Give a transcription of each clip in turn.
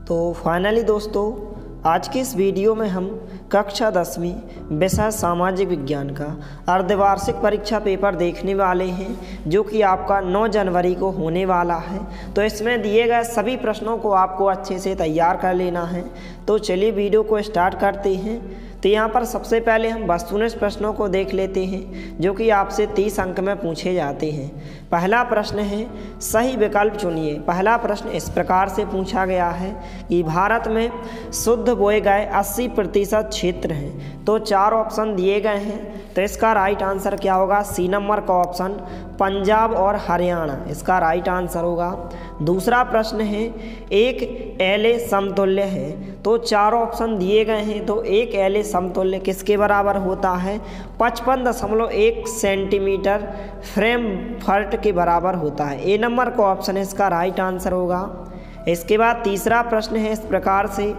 तो फाइनली दोस्तों आज की इस वीडियो में हम कक्षा 10वीं विषय सामाजिक विज्ञान का अर्धवार्षिक परीक्षा पेपर देखने वाले हैं जो कि आपका 9 जनवरी को होने वाला है। तो इसमें दिए गए सभी प्रश्नों को आपको अच्छे से तैयार कर लेना है। तो चलिए वीडियो को स्टार्ट करते हैं। तो यहाँ पर सबसे पहले हम वस्तुनिष्ठ प्रश्नों को देख लेते हैं जो कि आपसे 30 अंक में पूछे जाते हैं। पहला प्रश्न है सही विकल्प चुनिए। पहला प्रश्न इस प्रकार से पूछा गया है कि भारत में शुद्ध बोए गए 80% क्षेत्र हैं। तो 4 ऑप्शन दिए गए हैं। तो इसका राइट आंसर क्या होगा? सी नंबर का ऑप्शन पंजाब और हरियाणा इसका राइट आंसर होगा। दूसरा प्रश्न है एक एलए समतुल्य है। तो 4 ऑप्शन दिए गए हैं। तो एक एलए समतुल्य किसके बराबर होता है? 55.1 सेंटीमीटर फ्रेम फर्ट के बराबर होता है। ए नंबर का ऑप्शन इसका राइट आंसर होगा। इसके बाद तीसरा प्रश्न है इस प्रकार से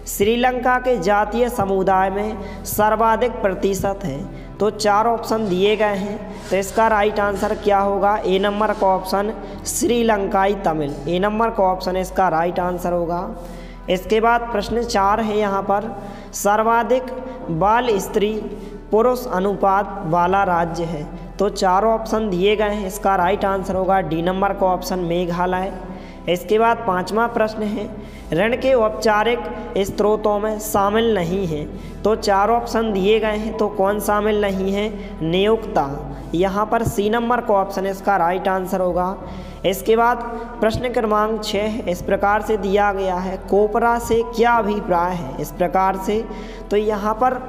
श्रीलंका के जातीय समुदाय में सर्वाधिक प्रतिशत है। तो 4 ऑप्शन दिए गए हैं। तो इसका राइट आंसर क्या होगा? ए नंबर का ऑप्शन श्रीलंकाई तमिल। ए नंबर का ऑप्शन इसका राइट आंसर होगा। इसके बाद प्रश्न 4 है यहाँ पर सर्वाधिक बाल स्त्री पुरुष अनुपात वाला राज्य है। तो 4 ऑप्शन दिए गए हैं। इसका राइट आंसर होगा डी नंबर का ऑप्शन मेघालय। इसके बाद 5वां प्रश्न है ऋण के औपचारिक स्रोतों में शामिल नहीं है। तो 4 ऑप्शन दिए गए हैं। तो कौन शामिल नहीं है? नियोक्ता। यहाँ पर सी नंबर का ऑप्शन इसका राइट आंसर होगा। इसके बाद प्रश्न क्रमांक 6 इस प्रकार से दिया गया है कोपरा से क्या अभिप्राय है? इस प्रकार से तो यहाँ पर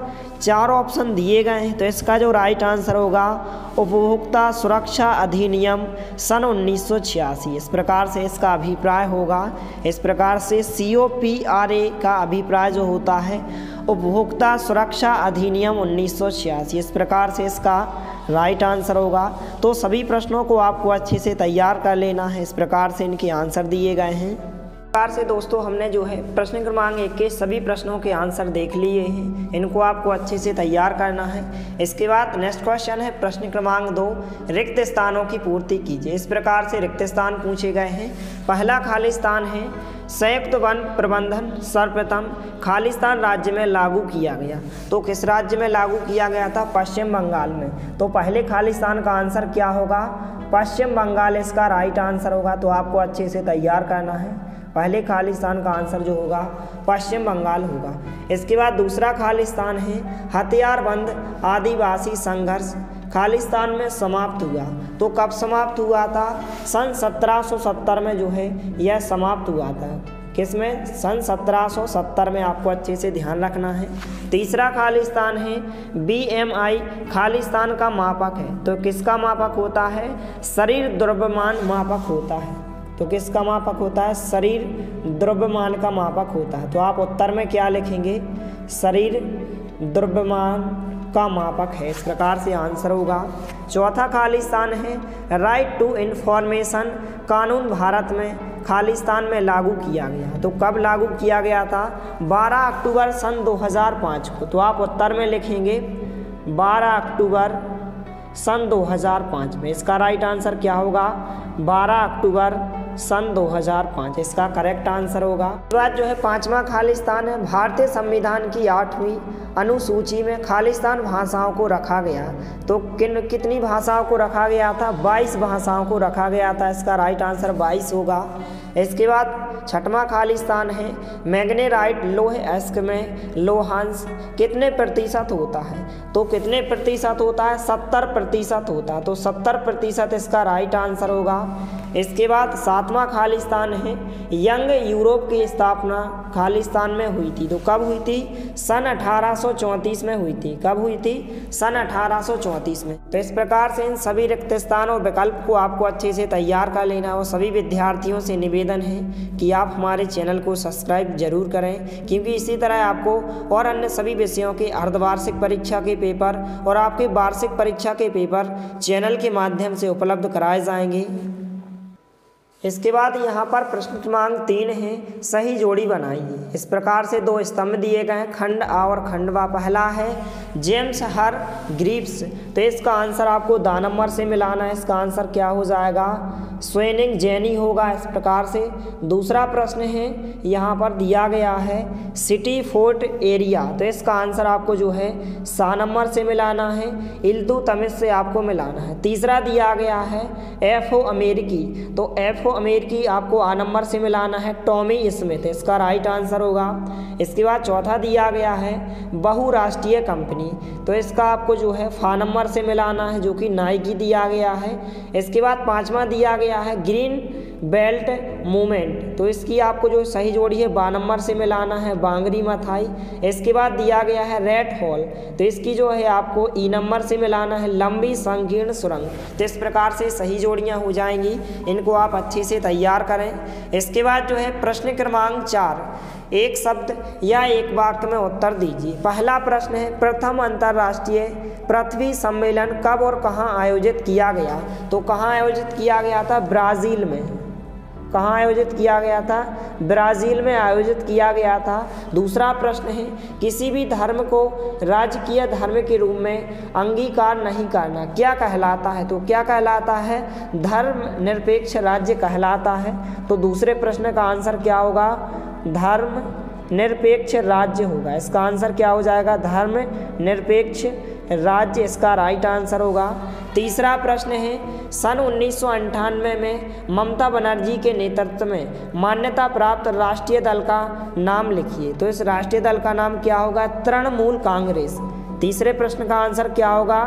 4 ऑप्शन दिए गए हैं। तो इसका जो राइट आंसर होगा उपभोक्ता सुरक्षा अधिनियम सन 1986 इस प्रकार से इसका अभिप्राय होगा। इस प्रकार से COPRA का अभिप्राय जो होता है उपभोक्ता सुरक्षा अधिनियम 1986 इस प्रकार से इसका राइट आंसर होगा। तो सभी प्रश्नों को आपको अच्छे से तैयार कर लेना है। इस प्रकार से इनके आंसर दिए गए हैं। इस प्रकार से दोस्तों हमने जो है प्रश्न क्रमांक 1 के सभी प्रश्नों के आंसर देख लिए हैं। इनको आपको अच्छे से तैयार करना है। इसके बाद नेक्स्ट क्वेश्चन है प्रश्न क्रमांक 2 रिक्त स्थानों की पूर्ति कीजिए। इस प्रकार से रिक्त स्थान पूछे गए हैं। पहला खाली स्थान है संयुक्त वन प्रबंधन सर्वप्रथम खालिस्तान राज्य में लागू किया गया। तो किस राज्य में लागू किया गया था? पश्चिम बंगाल में। तो पहले खालिस्तान का आंसर क्या होगा? पश्चिम बंगाल इसका राइट आंसर होगा। तो आपको अच्छे से तैयार करना है। पहले खालिस्तान का आंसर जो होगा पश्चिम बंगाल होगा। इसके बाद दूसरा खालिस्तान है हथियारबंद आदिवासी संघर्ष खालिस्तान में समाप्त हुआ। तो कब समाप्त हुआ था? सन 1770 में जो है यह समाप्त हुआ था। किसमें? सन 1770 में। आपको अच्छे से ध्यान रखना है। तीसरा खालिस्तान है BMI खालिस्तान का मापक है। तो किसका मापक होता है? शरीर द्रव्यमान मापक होता है। तो किसका मापक होता है? शरीर द्रव्यमान का मापक होता है। तो आप उत्तर में क्या लिखेंगे? शरीर द्रव्यमान का मापक है। इस प्रकार से आंसर होगा। चौथा खालिस्तान है राइट टू इंफॉर्मेशन कानून भारत में खालिस्तान में लागू किया गया। तो कब लागू किया गया था? 12 अक्टूबर सन 2005 को। तो आप उत्तर में लिखेंगे 12 अक्टूबर सन 2005 में। इसका राइट आंसर क्या होगा? 12 अक्टूबर सन 2005 इसका करेक्ट आंसर होगा। उसके बाद जो है 5वां खालिस्तान है भारतीय संविधान की 8वीं अनुसूची में खालिस्तान भाषाओं को रखा गया। तो कितनी भाषाओं को रखा गया था? 22 भाषाओं को रखा गया था। इसका राइट आंसर 22 होगा। इसके बाद 6वां खालिस्तान है मैग्नेराइट लौह अयस्क में लोहांश कितने प्रतिशत होता है? तो कितने प्रतिशत होता है? 70% होता है। तो 70% इसका राइट आंसर होगा। इसके बाद 7वां खालिस्तान है यंग यूरोप की स्थापना खालिस्तान में हुई थी। तो कब हुई थी? सन 1834 में हुई थी। कब हुई थी? सन 1834 में। तो इस प्रकार से इन सभी रिक्त स्थान और विकल्प को आपको अच्छे से तैयार कर लेना। और सभी विद्यार्थियों से निवेदन है कि आप हमारे चैनल को सब्सक्राइब जरूर करें, क्योंकि इसी तरह आपको और अन्य सभी विषयों के अर्धवार्षिक परीक्षा के पेपर और आपके वार्षिक परीक्षा के पेपर चैनल के माध्यम से उपलब्ध कराए जाएंगे। इसके बाद यहाँ पर प्रश्न क्रमांक 3 है सही जोड़ी बनाइए। इस प्रकार से 2 स्तंभ दिए गए हैं खंड आ और खंड व। पहला है जेम्स हर ग्रीव्स। तो इसका आंसर आपको दा नंबर से मिलाना है। इसका आंसर क्या हो जाएगा? स्वेनिंग जेनी होगा। इस प्रकार से दूसरा प्रश्न है यहाँ पर दिया गया है सिटी फोर्ट एरिया, तो इसका आंसर आपको जो है सा नंबर से मिलाना है, इल्तुतमिश से आपको मिलाना है। तीसरा दिया गया है एफो अमेरिकी, तो एफो अमेरिकी आपको आ नंबर से मिलाना है, टॉमी स्मिथ इसका राइट आंसर होगा। इसके बाद चौथा दिया गया है बहुराष्ट्रीय कंपनी, तो इसका आपको जो है फा नंबर से मिलाना है जो कि नाइकी दिया गया है। इसके बाद पांचवा दिया गया है ग्रीन बेल्ट मूवमेंट, तो इसकी आपको जो सही जोड़ी है बा नंबर से मिलाना है, बांगरी मथाई। इसके बाद दिया गया है रेड हॉल, तो इसकी जो है आपको ई नंबर से मिलाना है, लंबी संकीर्ण सुरंग। तो इस प्रकार से सही जोड़ियां हो जाएंगी, इनको आप अच्छे से तैयार करें। इसके बाद जो है प्रश्न क्रमांक 4, एक शब्द या एक वाक्य में उत्तर दीजिए। पहला प्रश्न है प्रथम अंतर्राष्ट्रीय पृथ्वी सम्मेलन कब और कहाँ आयोजित किया गया, तो कहाँ आयोजित किया गया था, ब्राज़ील में। कहाँ आयोजित किया गया था, ब्राज़ील में आयोजित किया गया था। दूसरा प्रश्न है किसी भी धर्म को राजकीय धर्म के रूप में अंगीकार नहीं करना क्या कहलाता है, तो क्या कहलाता है, धर्म निरपेक्ष राज्य कहलाता है। तो दूसरे प्रश्न का आंसर क्या होगा, धर्म निरपेक्ष राज्य होगा। इसका आंसर क्या हो जाएगा, धर्म निरपेक्ष राज्य इसका राइट आंसर होगा। तीसरा प्रश्न है सन 1998 में ममता बनर्जी के नेतृत्व में मान्यता प्राप्त राष्ट्रीय दल का नाम लिखिए, तो इस राष्ट्रीय दल का नाम क्या होगा, तृणमूल कांग्रेस। तीसरे प्रश्न का आंसर क्या होगा,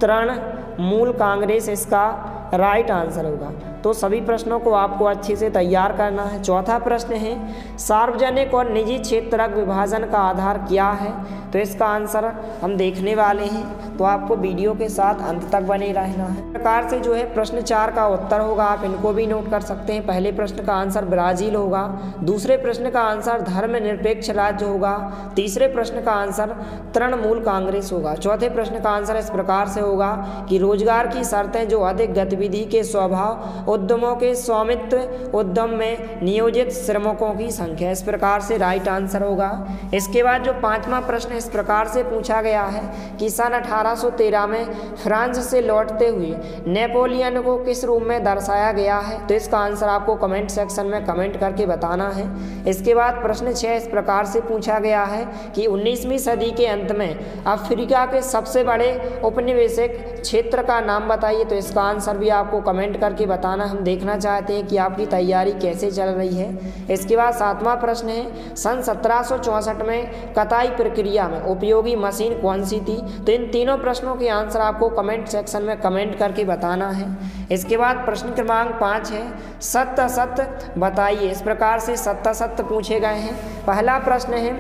तृणमूल कांग्रेस इसका राइट आंसर होगा। तो सभी प्रश्नों को आपको अच्छे से तैयार करना है। चौथा प्रश्न है सार्वजनिक और निजी क्षेत्र विभाजन का आधार क्या है, तो इसका आंसर हम देखने वाले हैं, तो आपको वीडियो के साथ अंत तक बने रहना है। इस प्रकार से जो है प्रश्न 4 का उत्तर होगा, आप इनको भी नोट कर सकते हैं। पहले प्रश्न का आंसर ब्राज़ील होगा, दूसरे प्रश्न का आंसर धर्मनिरपेक्ष राज्य होगा, तीसरे प्रश्न का आंसर तृणमूल कांग्रेस होगा, चौथे प्रश्न का आंसर इस प्रकार से होगा कि रोजगार की शर्तें जो अधिक गतिविधि के स्वभाव उद्यमों के स्वामित्व उद्यम में नियोजित श्रमिकों की संख्या, इस प्रकार से राइट आंसर होगा। इसके बाद जो पांचवा प्रश्न इस प्रकार से पूछा गया है कि सन 1813 में फ्रांस से लौटते हुए नेपोलियन को किस रूप में दर्शाया गया है, तो इसका आंसर आपको कमेंट सेक्शन में कमेंट करके बताना है। इसके बाद प्रश्न 6 इस प्रकार से पूछा गया है कि 19वीं सदी के अंत में अफ्रीका के सबसे बड़े उपनिवेशिक क्षेत्र का नाम बताइए, तो इसका आंसर भी आपको कमेंट करके बताना। हम देखना चाहते हैं कि आपकी तैयारी कैसे चल रही है। इसके बाद 7वां प्रश्न है सन 1764 में कताई प्रक्रिया में उपयोगी मशीन कौन सी थी, तो इन तीनों प्रश्नों के आंसर आपको कमेंट सेक्शन में कमेंट करके बताना है। इसके बाद प्रश्न क्रमांक 5 है सत्य असत्य बताइए, इस प्रकार से सत्य असत्य पूछे गए हैं। पहला प्रश्न है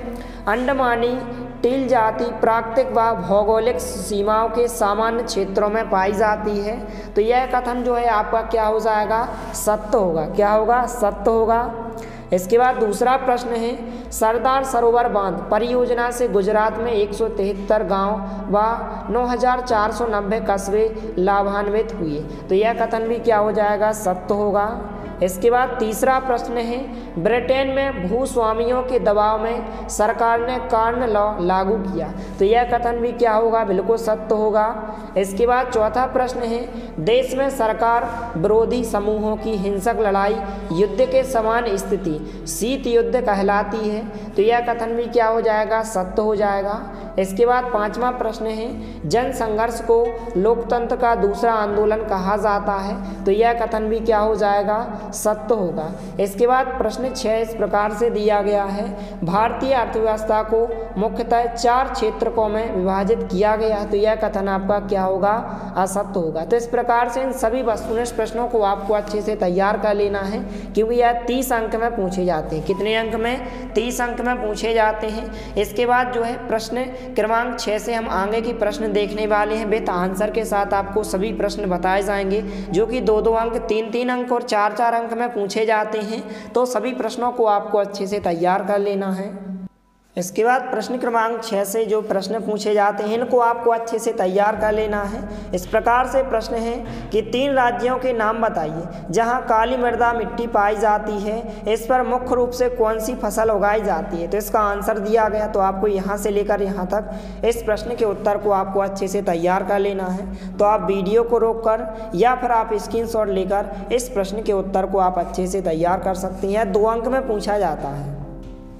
अंडमानी टील जाति प्राकृतिक व भौगोलिक सीमाओं के सामान्य क्षेत्रों में पाई जाती है, तो यह कथन जो है आपका क्या हो जाएगा, सत्य होगा। क्या होगा, सत्य होगा। इसके बाद दूसरा प्रश्न है सरदार सरोवर बांध परियोजना से गुजरात में 173 गांव व 9490 कस्बे लाभान्वित हुए, तो यह कथन भी क्या हो जाएगा, सत्य होगा। इसके बाद तीसरा प्रश्न है ब्रिटेन में भूस्वामियों के दबाव में सरकार ने कॉर्न लॉ लागू किया, तो यह कथन भी क्या होगा, बिल्कुल सत्य होगा। इसके बाद चौथा प्रश्न है देश में सरकार विरोधी समूहों की हिंसक लड़ाई युद्ध के समान स्थिति शीत युद्ध कहलाती है, तो यह कथन भी क्या हो जाएगा, सत्य हो जाएगा। इसके बाद 5वां प्रश्न है जन संघर्ष को लोकतंत्र का दूसरा आंदोलन कहा जाता है, तो यह कथन भी क्या हो जाएगा, सत्य होगा। इसके बाद प्रश्न 6 इस प्रकार से दिया गया है भारतीय अर्थव्यवस्था को मुख्यतः 4 क्षेत्रकों में विभाजित किया गया है, तो यह कथन आपका क्या होगा, असत्य होगा। तो इस प्रकार से इन सभी वस्तुनिष्ठ प्रश्नों को आपको अच्छे से तैयार कर लेना है, क्योंकि यह 30 अंक में पूछे जाते हैं। कितने अंक में, 30 अंक में पूछे जाते हैं। इसके बाद जो है प्रश्न क्रमांक 6 से हम आगे की प्रश्न देखने वाले हैं, विथ आंसर के साथ आपको सभी प्रश्न बताए जाएंगे, जो कि 2-2 अंक, 3-3 अंक और 4-4 अंक में पूछे जाते हैं। तो सभी प्रश्नों को आपको अच्छे से तैयार कर लेना है। इसके बाद प्रश्न क्रमांक 6 से जो प्रश्न पूछे जाते हैं इनको आपको अच्छे से तैयार कर लेना है। इस प्रकार से प्रश्न है कि 3 राज्यों के नाम बताइए जहां काली मृदा मिट्टी पाई जाती है, इस पर मुख्य रूप से कौन सी फसल उगाई जाती है। तो इसका आंसर दिया गया, तो आपको यहां से लेकर यहां तक इस प्रश्न के उत्तर को आपको अच्छे से तैयार कर लेना है। तो आप वीडियो को रोककर या फिर आप स्क्रीनशॉट लेकर इस प्रश्न के उत्तर को आप अच्छे से तैयार कर सकती हैं। 2 अंक में पूछा जाता है।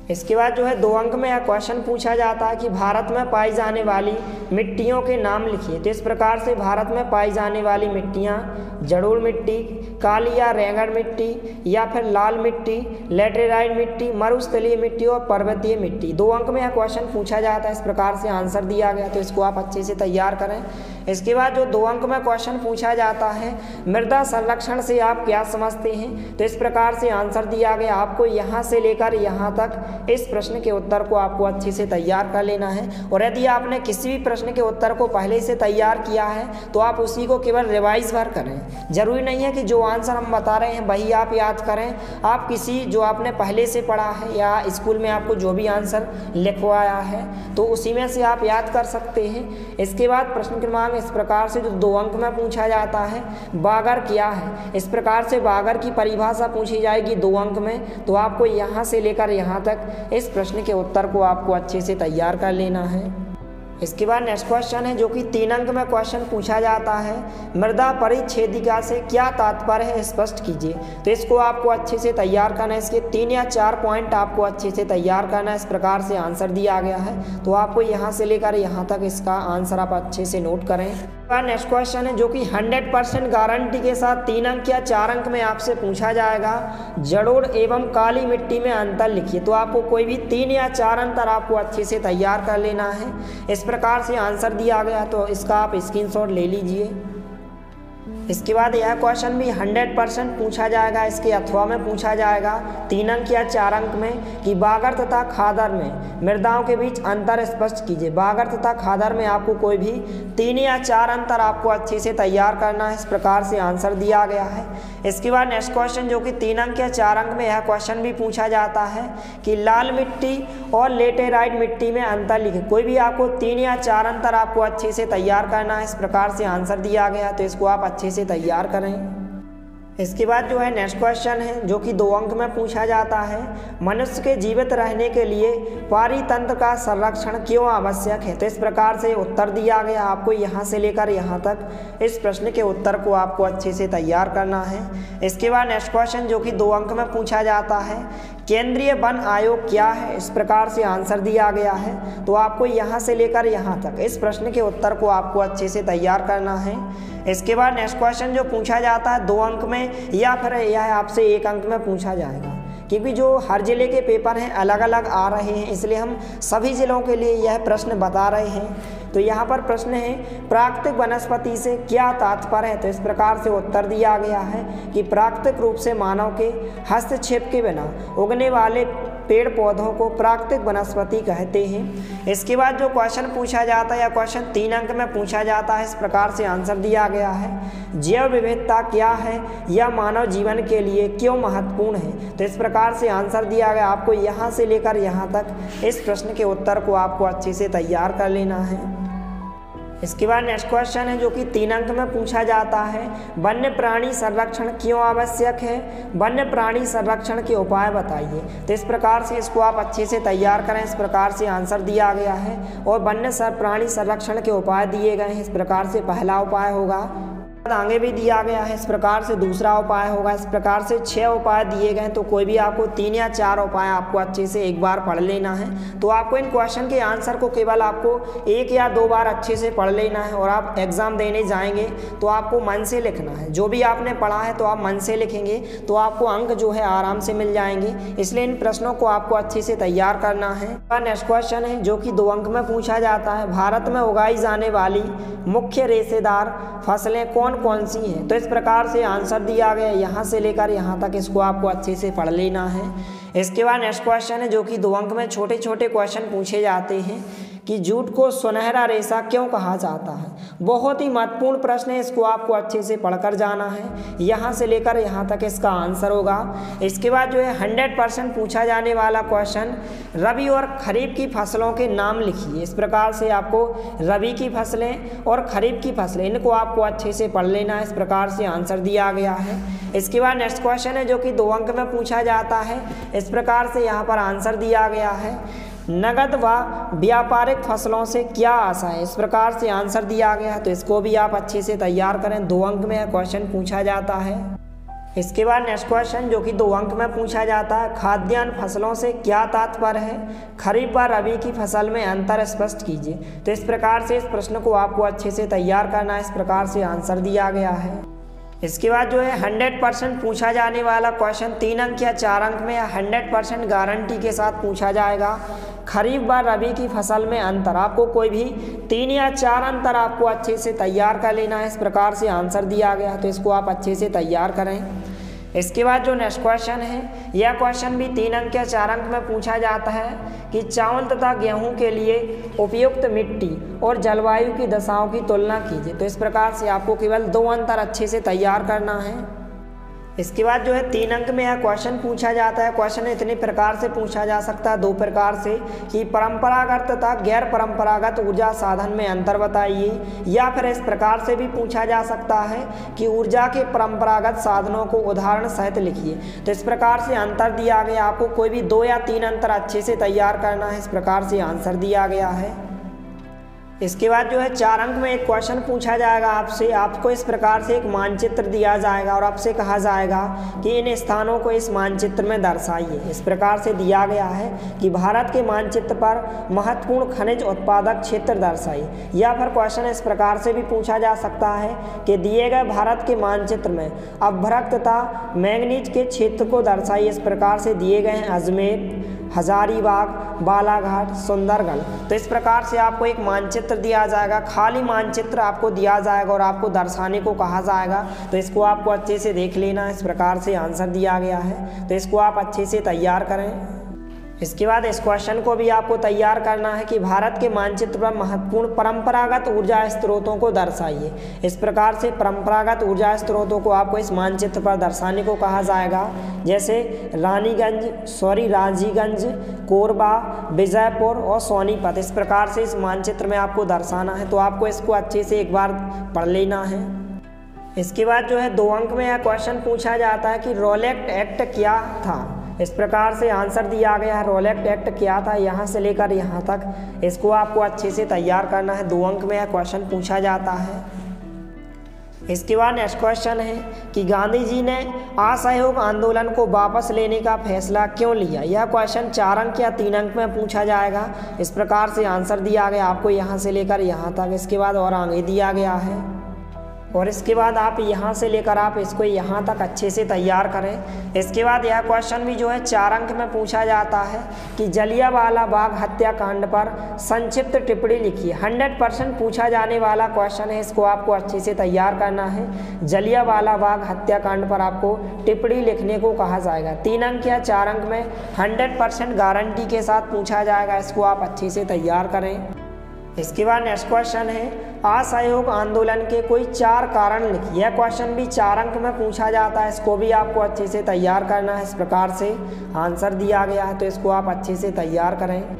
इसके बाद जो है 2 अंक में यह क्वेश्चन पूछा जाता है कि भारत में पाई जाने वाली मिट्टियों के नाम लिखिए। तो इस प्रकार से भारत में पाई जाने वाली मिट्टियाँ जड़ोल मिट्टी, काली या रेंगड़ मिट्टी या फिर लाल मिट्टी, लेटेराइट मिट्टी, मरुस्थलीय मिट्टी और पर्वतीय मिट्टी। 2 अंक में यह क्वेश्चन पूछा जाता है। इस प्रकार से आंसर दिया गया, तो इसको आप अच्छे से तैयार करें। इसके बाद जो 2 अंक में क्वेश्चन पूछा जाता है मृदा संरक्षण से आप क्या समझते हैं। तो इस प्रकार से आंसर दिया गया, आपको यहाँ से लेकर यहाँ तक इस प्रश्न के उत्तर को आपको अच्छे से तैयार कर लेना है। और यदि आपने किसी भी प्रश्न के उत्तर को पहले से तैयार किया है तो आप उसी को केवल रिवाइज भर करें। जरूरी नहीं है कि जो आंसर हम बता रहे हैं वही आप याद करें। आप किसी जो आपने पहले से पढ़ा है या स्कूल में आपको जो भी आंसर लिखवाया है तो उसी में से आप याद कर सकते हैं। इसके बाद प्रश्न क्रमांक इस प्रकार से जो 2 अंक में पूछा जाता है बागर क्या है। इस प्रकार से बागर की परिभाषा पूछी जाएगी 2 अंक में। तो आपको यहाँ से लेकर यहाँ तक इस प्रश्न के उत्तर को आपको अच्छे से तैयार कर लेना है। इसके बाद नेक्स्ट क्वेश्चन है जो कि 3 अंक में क्वेश्चन पूछा जाता है मृदा परिच्छेदिका से क्या तात्पर्य है, स्पष्ट कीजिए। तो इसको आपको अच्छे से तैयार करना है। इसके 3 या 4 पॉइंट आपको अच्छे से तैयार करना है। इस प्रकार से आंसर दिया गया है, तो आपको यहाँ से लेकर यहाँ तक इसका आंसर आप अच्छे से नोट करें। नेक्स्ट क्वेश्चन है जो कि 100% गारंटी के साथ 3 अंक या 4 अंक में आपसे पूछा जाएगा जड़ोल एवं काली मिट्टी में अंतर लिखिए। तो आपको कोई भी 3 या 4 अंतर आपको अच्छे से तैयार कर लेना है। इस प्रकार से आंसर दिया गया, तो इसका आप स्क्रीनशॉट ले लीजिए। इसके बाद यह क्वेश्चन भी 100% पूछा जाएगा। इसके अथवा में पूछा जाएगा 3 अंक या 4 अंक में कि बागर तथा खादर में मृदाओं के बीच अंतर स्पष्ट कीजिए। बागर तथा खादर में आपको कोई भी 3 या 4 अंतर आपको अच्छे से तैयार करना है। इस प्रकार से आंसर दिया गया है। इसके बाद नेक्स्ट क्वेश्चन जो कि 3 अंक या 4 अंक में यह क्वेश्चन भी पूछा जाता है कि लाल मिट्टी और लेटेराइट मिट्टी में अंतर लिखें। कोई भी आपको 3 या 4 अंतर आपको अच्छे से तैयार करना है। इस प्रकार से आंसर दिया गया, तो इसको आप अच्छे से तैयार करें। इसके बाद जो है नेक्स्ट क्वेश्चन है जो कि 2 अंक में पूछा जाता है मनुष्य के जीवित रहने के लिए पारितंत्र का संरक्षण क्यों आवश्यक है। तो इस प्रकार से उत्तर दिया गया, आपको यहाँ से लेकर यहाँ तक इस प्रश्न के उत्तर को आपको अच्छे से तैयार करना है। इसके बाद नेक्स्ट क्वेश्चन जो कि 2 अंक में पूछा जाता है केंद्रीय वन आयोग क्या है। इस प्रकार से आंसर दिया गया है, तो आपको यहाँ से लेकर यहाँ तक इस प्रश्न के उत्तर को आपको अच्छे से तैयार करना है। इसके बाद नेक्स्ट क्वेश्चन जो पूछा जाता है 2 अंक में या फिर यह आपसे 1 अंक में पूछा जाएगा, क्योंकि जो हर ज़िले के पेपर हैं अलग अलग आ रहे हैं, इसलिए हम सभी ज़िलों के लिए यह प्रश्न बता रहे हैं। तो यहाँ पर प्रश्न है प्राकृतिक वनस्पति से क्या तात्पर्य है। तो इस प्रकार से उत्तर दिया गया है कि प्राकृतिक रूप से मानव के हस्तक्षेप के बिना उगने वाले पेड़ पौधों को प्राकृतिक वनस्पति कहते हैं। इसके बाद जो क्वेश्चन पूछा जाता है या क्वेश्चन 3 अंक में पूछा जाता है, इस प्रकार से आंसर दिया गया है जैव विविधता क्या है या मानव जीवन के लिए क्यों महत्वपूर्ण है। तो इस प्रकार से आंसर दिया गया, आपको यहाँ से लेकर यहाँ तक इस प्रश्न के उत्तर को आपको अच्छे से तैयार कर लेना है। इसके बाद नेक्स्ट क्वेश्चन है जो कि 3 अंक में पूछा जाता है वन्य प्राणी संरक्षण क्यों आवश्यक है, वन्य प्राणी संरक्षण के उपाय बताइए। तो इस प्रकार से इसको आप अच्छे से तैयार करें। इस प्रकार से आंसर दिया गया है और वन्य प्राणी संरक्षण के उपाय दिए गए हैं। इस प्रकार से पहला उपाय होगा, आगे भी दिया गया है। इस प्रकार से दूसरा उपाय होगा। इस प्रकार से 6 उपाय दिए गए, तो कोई भी आपको 3 या 4 उपाय आपको अच्छे से एक बार पढ़ लेना है। तो आपको इन क्वेश्चन के आंसर को केवल आपको 1 या 2 बार अच्छे से पढ़ लेना है और आप एग्ज़ाम देने जाएंगे तो आपको मन से लिखना है। जो भी आपने पढ़ा है तो आप मन से लिखेंगे तो आपको अंक जो है आराम से मिल जाएंगे। इसलिए इन प्रश्नों को आपको अच्छे से तैयार करना है। नेक्स्ट क्वेश्चन है जो कि 2 अंक में पूछा जाता है भारत में उगाई जाने वाली मुख्य रेशेदार फसलें कौन कौन सी हैं। तो इस प्रकार से आंसर दिया गया, यहाँ से लेकर यहाँ तक इसको आपको अच्छे से पढ़ लेना है। इसके बाद नेक्स्ट क्वेश्चन है जो कि 2 अंक में छोटे छोटे क्वेश्चन पूछे जाते हैं कि जूट को सुनहरा रेशा क्यों कहा जाता है? बहुत ही महत्वपूर्ण प्रश्न है, इसको आपको अच्छे से पढ़कर जाना है। यहाँ से लेकर यहाँ तक इसका आंसर होगा। इसके बाद जो है 100% पूछा जाने वाला क्वेश्चन, रबी और खरीफ की फसलों के नाम लिखिए। इस प्रकार से आपको रबी की फसलें और खरीफ की फसलें, इनको आपको अच्छे से पढ़ लेना है। इस प्रकार से आंसर दिया गया है। इसके बाद नेक्स्ट क्वेश्चन है जो कि 2 अंक में पूछा जाता है। इस प्रकार से यहाँ पर आंसर दिया गया है, नगद व व्यापारिक फसलों से क्या आशा है? इस प्रकार से आंसर दिया गया है, तो इसको भी आप अच्छे से तैयार करें। 2 अंक में क्वेश्चन पूछा जाता है। इसके बाद नेक्स्ट क्वेश्चन जो कि 2 अंक में पूछा जाता है, खाद्यान्न फसलों से क्या तात्पर्य है? खरीफ व रबी की फसल में अंतर स्पष्ट कीजिए। तो इस प्रकार से इस प्रश्न को आपको अच्छे से तैयार करना है। इस प्रकार से आंसर दिया गया है। इसके बाद जो है 100% पूछा जाने वाला क्वेश्चन 3 अंक या 4 अंक में या 100% गारंटी के साथ पूछा जाएगा, खरीफ व रबी की फसल में अंतर। आपको कोई भी 3 या 4 अंतर आपको अच्छे से तैयार कर लेना है। इस प्रकार से आंसर दिया गया, तो इसको आप अच्छे से तैयार करें। इसके बाद जो नेक्स्ट क्वेश्चन है, यह क्वेश्चन भी 3 अंक या 4 अंक में पूछा जाता है कि चावल तथा गेहूं के लिए उपयुक्त मिट्टी और जलवायु की दशाओं की तुलना कीजिए। तो इस प्रकार से आपको केवल 2 अंतर अच्छे से तैयार करना है। इसके बाद जो है 3 अंक में यह क्वेश्चन पूछा जाता है। क्वेश्चन इतने प्रकार से पूछा जा सकता है, 2 प्रकार से, कि परंपरागत तथा गैर परंपरागत ऊर्जा साधन में अंतर बताइए। या फिर इस प्रकार से भी पूछा जा सकता है कि ऊर्जा के परंपरागत साधनों को उदाहरण सहित लिखिए। तो इस प्रकार से अंतर दिया गया, आपको कोई भी 2 या 3 अंतर अच्छे से तैयार करना है। इस प्रकार से आंसर दिया गया है। इसके बाद जो है 4 अंक में एक क्वेश्चन पूछा जाएगा आपसे। आपको इस प्रकार से एक मानचित्र दिया जाएगा और आपसे कहा जाएगा कि इन स्थानों को इस मानचित्र में दर्शाइए। इस प्रकार से दिया गया है कि भारत के मानचित्र पर महत्वपूर्ण खनिज उत्पादक क्षेत्र दर्शाइए। या फिर क्वेश्चन इस प्रकार से भी पूछा जा सकता है कि दिए गए भारत के मानचित्र में अभ्रक तथा मैंगनीज के क्षेत्र को दर्शाइए। इस प्रकार से दिए गए हैं अजमेर, हजारीबाग, बालाघाट, सुंदरगढ़। तो इस प्रकार से आपको एक मानचित्र दिया जाएगा, खाली मानचित्र आपको दिया जाएगा और आपको दर्शाने को कहा जाएगा। तो इसको आपको अच्छे से देख लेना। इस प्रकार से आंसर दिया गया है, तो इसको आप अच्छे से तैयार करें। इसके बाद इस क्वेश्चन को भी आपको तैयार करना है कि भारत के मानचित्र पर महत्वपूर्ण परंपरागत ऊर्जा स्रोतों को दर्शाइए। इस प्रकार से परंपरागत ऊर्जा स्रोतों को आपको इस मानचित्र पर दर्शाने को कहा जाएगा, जैसे राजीगंज, कोरबा, विजयपुर और सोनीपत। इस प्रकार से इस मानचित्र में आपको दर्शाना है। तो आपको इसको अच्छे से एक बार पढ़ लेना है। इसके बाद जो है 2 अंक में यह क्वेश्चन पूछा जाता है कि रोलेट एक्ट क्या था? इस प्रकार से आंसर दिया गया है, रोलेट एक्ट क्या था, यहाँ से लेकर यहाँ तक। इसको आपको अच्छे से तैयार करना है। 2 अंक में यह क्वेश्चन पूछा जाता है। इसके बाद नेक्स्ट क्वेश्चन है कि गांधी जी ने असहयोग आंदोलन को वापस लेने का फैसला क्यों लिया? यह क्वेश्चन 4 अंक या 3 अंक में पूछा जाएगा। इस प्रकार से आंसर दिया गया आपको यहाँ से लेकर यहाँ तक। इसके बाद और आगे दिया गया है और इसके बाद आप यहाँ से लेकर आप इसको यहाँ तक अच्छे से तैयार करें। इसके बाद यह क्वेश्चन भी जो है 4 अंक में पूछा जाता है कि जलियांवाला बाग हत्याकांड पर संक्षिप्त टिप्पणी लिखिए। 100% पूछा जाने वाला क्वेश्चन है, इसको आपको अच्छे से तैयार करना है। जलियांवाला बाग हत्याकांड पर आपको टिप्पणी लिखने को कहा जाएगा। 3 अंक या 4 अंक में 100% गारंटी के साथ पूछा जाएगा। इसको आप अच्छे से तैयार करें। इसके बाद नेक्स्ट क्वेश्चन है असहयोग आंदोलन के कोई 4 कारण लिखिए। यह क्वेश्चन भी 4 अंक में पूछा जाता है। इसको भी आपको अच्छे से तैयार करना है। इस प्रकार से आंसर दिया गया है, तो इसको आप अच्छे से तैयार करें।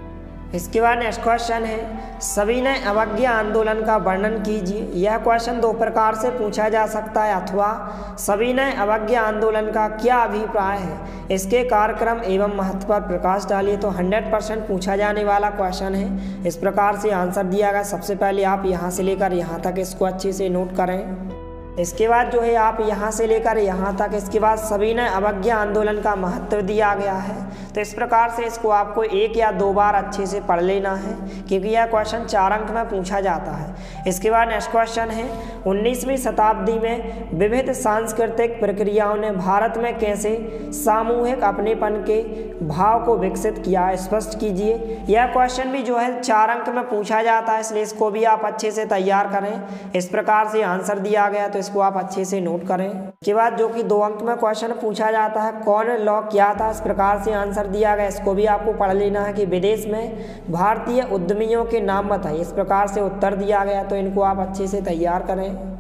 इसके बाद नेक्स्ट क्वेश्चन है सविनय अवज्ञा आंदोलन का वर्णन कीजिए। यह क्वेश्चन 2 प्रकार से पूछा जा सकता है, अथवा सविनय अवज्ञा आंदोलन का क्या अभिप्राय है, इसके कार्यक्रम एवं महत्व पर प्रकाश डालिए। तो 100% पूछा जाने वाला क्वेश्चन है। इस प्रकार से आंसर दिया गया। सबसे पहले आप यहाँ से लेकर यहाँ तक इसको अच्छे से नोट करें। इसके बाद जो है आप यहाँ से लेकर यहाँ तक, इसके बाद सविनय अवज्ञा आंदोलन का महत्व दिया गया है। तो इस प्रकार से इसको आपको 1 या 2 बार अच्छे से पढ़ लेना है, क्योंकि यह क्वेश्चन 4 अंक में पूछा जाता है। इसके बाद नेक्स्ट क्वेश्चन है 19वीं शताब्दी में विविध सांस्कृतिक प्रक्रियाओं ने भारत में कैसे सामूहिक अपनेपन के भाव को विकसित किया, स्पष्ट कीजिए। यह क्वेश्चन भी जो है 4 अंक में पूछा जाता है, इसलिए इसको भी आप अच्छे से तैयार करें। इस प्रकार से आंसर दिया गया, तो इसको आप अच्छे से नोट करें। इसके बाद जो कि 2 अंक में क्वेश्चन पूछा जाता है कॉमन लॉ क्या था, इस प्रकार से आंसर आंसर दिया गया, इसको भी आपको पढ़ लेना है कि विदेश में भारतीय उद्यमियों के नाम बताइए। इस प्रकार से उत्तर दिया गया, तो इनको आप अच्छे से तैयार करें।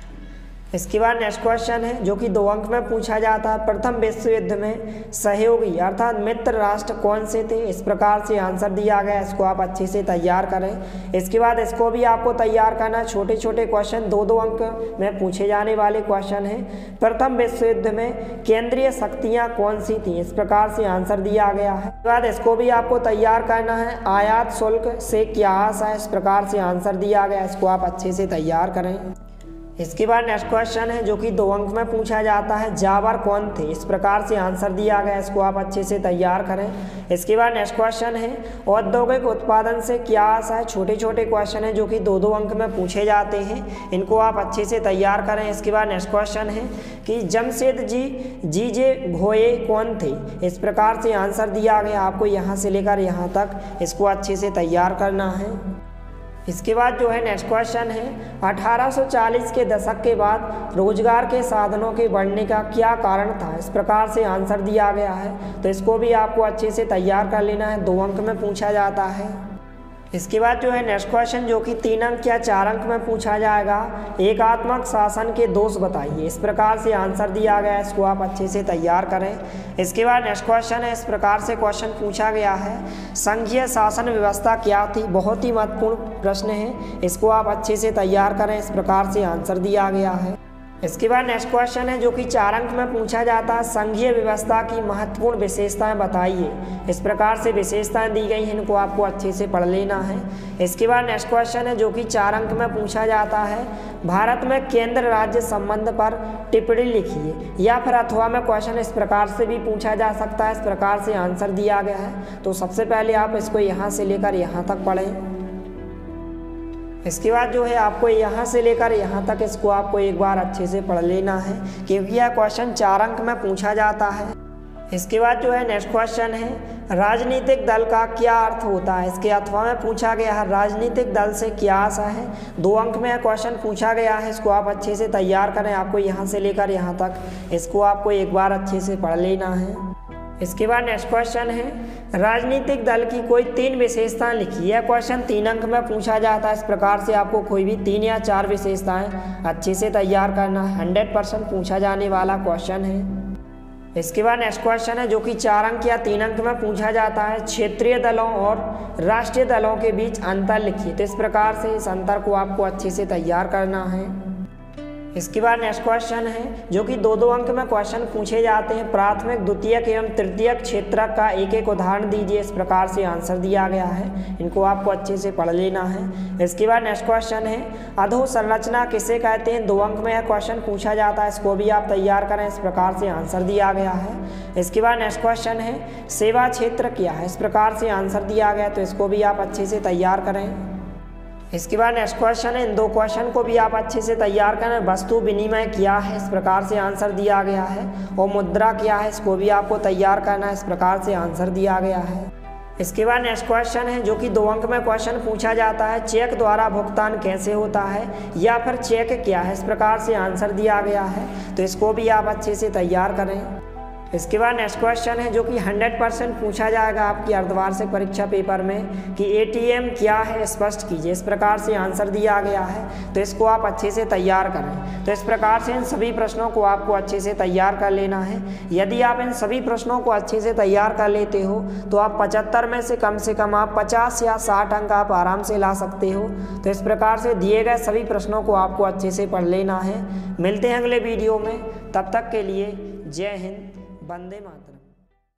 इसके बाद नेक्स्ट क्वेश्चन है जो कि 2 अंक में पूछा जाता है, प्रथम विश्व युद्ध में सहयोगी अर्थात मित्र राष्ट्र कौन से थे। इस प्रकार से आंसर दिया गया, इसको आप अच्छे से तैयार करें। इसके बाद इसको भी आपको तैयार करना है। छोटे छोटे क्वेश्चन 2-2 अंक में पूछे जाने वाले क्वेश्चन हैं। प्रथम विश्व युद्ध में केंद्रीय शक्तियाँ कौन सी थी। इस प्रकार से आंसर दिया गया है। इसके बाद इसको भी आपको तैयार करना है। आयात शुल्क से क्या आशा है। इस प्रकार से आंसर दिया गया, इसको आप अच्छे से तैयार करें। इसके बाद नेक्स्ट क्वेश्चन है जो कि 2 अंक में पूछा जाता है, जावर कौन थे। इस प्रकार से आंसर दिया गया, इसको आप अच्छे से तैयार करें। इसके बाद नेक्स्ट क्वेश्चन है औद्योगिक उत्पादन से क्या आशा है। छोटे छोटे क्वेश्चन है जो कि 2-2 अंक में पूछे जाते हैं, इनको आप अच्छे से तैयार करें। इसके बाद नेक्स्ट क्वेश्चन है कि जमशेद जीजे भोये कौन थे। इस प्रकार से आंसर दिया गया, आपको यहाँ से लेकर यहाँ तक इसको अच्छे से तैयार करना है। इसके बाद जो है नेक्स्ट क्वेश्चन है 1840 के दशक के बाद रोजगार के साधनों के बढ़ने का क्या कारण था। इस प्रकार से आंसर दिया गया है, तो इसको भी आपको अच्छे से तैयार कर लेना है। 2 अंक में पूछा जाता है। इसके बाद जो है नेक्स्ट क्वेश्चन जो कि 3 अंक या 4 अंक में पूछा जाएगा, एकात्मक शासन के दोष बताइए। इस प्रकार से आंसर दिया गया है, इसको आप अच्छे से तैयार करें। इसके बाद नेक्स्ट क्वेश्चन है, इस प्रकार से क्वेश्चन पूछा गया है, संघीय शासन व्यवस्था क्या थी। बहुत ही महत्वपूर्ण प्रश्न है, इसको आप अच्छे से तैयार करें। इस प्रकार से आंसर दिया गया है। इसके बाद नेक्स्ट क्वेश्चन है जो कि 4 अंक में पूछा जाता है, संघीय व्यवस्था की महत्वपूर्ण विशेषताएं बताइए। इस प्रकार से विशेषताएं दी गई हैं, इनको आपको अच्छे से पढ़ लेना है। इसके बाद नेक्स्ट क्वेश्चन है जो कि 4 अंक में पूछा जाता है, भारत में केंद्र राज्य संबंध पर टिप्पणी लिखिए। या फिर अथवा में क्वेश्चन इस प्रकार से भी पूछा जा सकता है। इस प्रकार से आंसर दिया गया है, तो सबसे पहले आप इसको यहाँ से लेकर यहाँ तक पढ़ें। इसके बाद जो है आपको यहाँ से लेकर यहाँ तक इसको आपको एक बार अच्छे से पढ़ लेना है, क्योंकि यह क्वेश्चन 4 अंक में पूछा जाता है। इसके बाद जो है नेक्स्ट क्वेश्चन है, राजनीतिक दल का क्या अर्थ होता है। इसके अथवा में पूछा गया है, राजनीतिक दल से क्या आशा है। 2 अंक में क्वेश्चन पूछा गया है, इसको आप अच्छे से तैयार करें। आपको यहाँ से लेकर यहाँ तक इसको आपको एक बार अच्छे से पढ़ लेना है। इसके बाद नेक्स्ट क्वेश्चन है, राजनीतिक दल की कोई 3 विशेषताएं लिखी। यह क्वेश्चन 3 अंक में पूछा जाता है। इस प्रकार से आपको कोई भी 3 या 4 विशेषताएं अच्छे से तैयार करना है। 100% पूछा जाने वाला क्वेश्चन है। इसके बाद नेक्स्ट क्वेश्चन है जो कि 4 अंक या 3 अंक में पूछा जाता है, क्षेत्रीय दलों और राष्ट्रीय दलों के बीच अंतर लिखिए। तो इस प्रकार से इस अंतर को आपको अच्छे से तैयार करना है। इसके बाद नेक्स्ट क्वेश्चन है जो कि 2-2 अंक में क्वेश्चन पूछे जाते हैं, प्राथमिक द्वितीयक एवं तृतीयक क्षेत्रक का एक एक उदाहरण दीजिए। इस प्रकार से आंसर दिया गया है, इनको आपको अच्छे से पढ़ लेना है। इसके बाद नेक्स्ट क्वेश्चन है, अधोसंरचना किसे कहते हैं। 2 अंक में यह क्वेश्चन पूछा जाता है, इसको भी आप तैयार करें। इस प्रकार से आंसर दिया गया है। इसके बाद नेक्स्ट क्वेश्चन है, सेवा क्षेत्र क्या है। इस प्रकार से आंसर दिया गया, तो इसको भी आप अच्छे से तैयार करें। इसके बाद नेक्स्ट क्वेश्चन है, इन 2 क्वेश्चन को भी आप अच्छे से तैयार करें। वस्तु विनिमय क्या है। इस प्रकार से आंसर दिया गया है। और मुद्रा क्या है, इसको भी आपको तैयार करना है। इस प्रकार से आंसर दिया गया है। इसके बाद नेक्स्ट क्वेश्चन है जो कि 2 अंक में क्वेश्चन पूछा जाता है, चेक द्वारा भुगतान कैसे होता है या फिर चेक क्या है। इस प्रकार से आंसर दिया गया है, तो इसको भी आप अच्छे से तैयार करें। इसके बाद नेक्स्ट क्वेश्चन है जो कि 100% पूछा जाएगा आपकी अर्धवार्षिक परीक्षा पेपर में कि एटीएम क्या है, स्पष्ट कीजिए। इस प्रकार से आंसर दिया गया है, तो इसको आप अच्छे से तैयार करें। तो इस प्रकार से इन सभी प्रश्नों को आपको अच्छे से तैयार कर लेना है। यदि आप इन सभी प्रश्नों को अच्छे से तैयार कर लेते हो तो आप 75 में से कम आप 50 या 60 अंक आप आराम से ला सकते हो। तो इस प्रकार से दिए गए सभी प्रश्नों को आपको अच्छे से पढ़ लेना है। मिलते हैं अगले वीडियो में, तब तक के लिए जय हिंद, वंदे मातरम।